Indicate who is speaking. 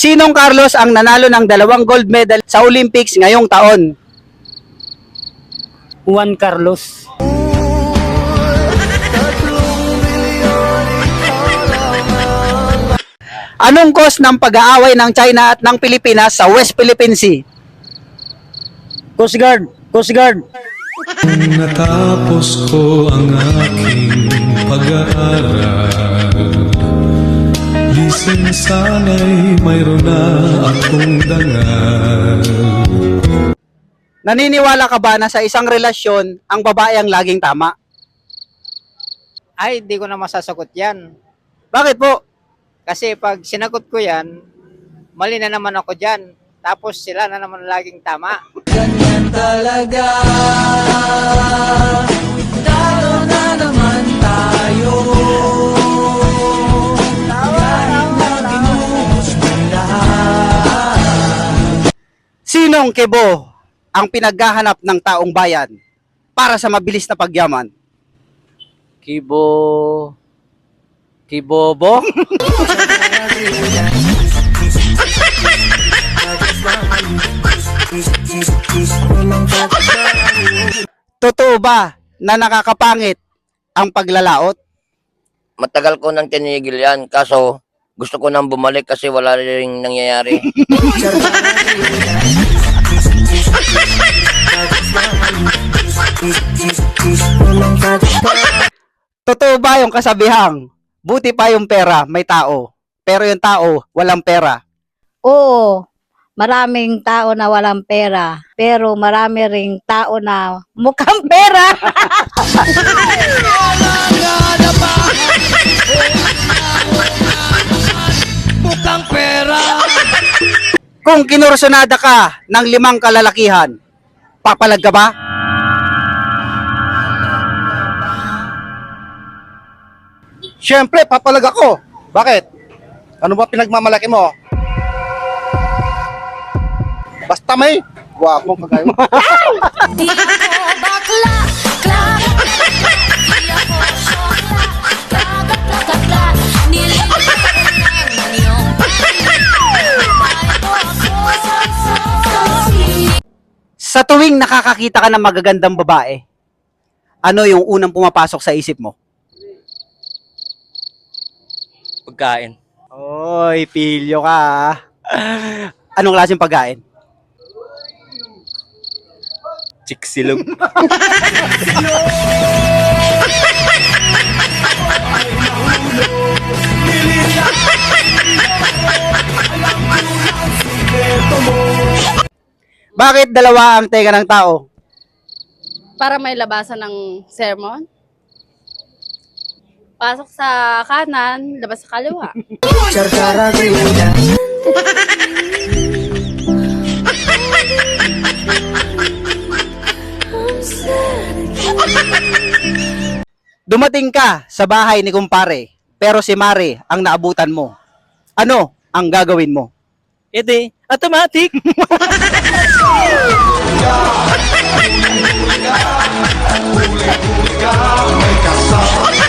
Speaker 1: Sinong Carlos ang nanalo ng 2 gold medal sa Olympics ngayong taon?
Speaker 2: Juan Carlos.
Speaker 1: Anong cause ng pag-aaway ng China at ng Pilipinas sa West Philippine Sea?
Speaker 2: Coast Guard. Coast Guard.
Speaker 3: Natapos ko ang aking pag-aaral, Lising sana'y mayroon na akong dangal.
Speaker 1: Naniniwala ka ba na sa isang relasyon, ang babae ang laging tama?
Speaker 4: Ay, hindi ko na masasagot yan.
Speaker 1: Bakit po?
Speaker 4: Kasi pag sinagot ko yan, mali na naman ako dyan. Tapos sila na naman laging tama.
Speaker 5: Ganyan talaga. Talo na naman tayo. Kahit na ginuhos mo lahat.
Speaker 1: Sinong kebo ang pinaghahanap ng taong bayan para sa mabilis na pagyaman?
Speaker 2: Kibobo.
Speaker 1: Totoo ba na nakakapangit ang paglalaot?
Speaker 6: Matagal ko nang tinigil yan, kaso gusto ko nang bumalik kasi wala rin nangyayari.
Speaker 1: Totoo ba yung kasabihang, buti pa yung pera, may tao, pero yung tao, walang pera?
Speaker 7: Oo, maraming tao na walang pera, pero marami ring tao na mukhang pera.
Speaker 5: Mukhang pera.
Speaker 1: Kung kinursunada ka ng 5 kalalakihan, papalag ka ba?
Speaker 8: Siyempre, papalag ako. Bakit? Ano ba pinagmamalaki mo? Basta may gwapong kagayo.
Speaker 9: Di ako bakla, klaro. Di ako syokla, kagat na katla. Nililipan ng iyong
Speaker 1: Sa tuwing nakakakita ka ng magagandang babae, ano yung unang pumapasok sa isip mo?
Speaker 2: Pagkain.
Speaker 1: Oy, pilyo ka ah. Anong klaseng pagkain?
Speaker 2: Chiksilog.
Speaker 1: Bakit dalawa ang tenga ng tao?
Speaker 10: Para may labasan ng sermon. Pasok sa kanan, labas sa kaliwa.
Speaker 1: Dumating ka sa bahay ni kumpare, pero si Mare ang naabutan mo. Ano ang gagawin mo?
Speaker 2: Ede, automatic.
Speaker 3: May kasama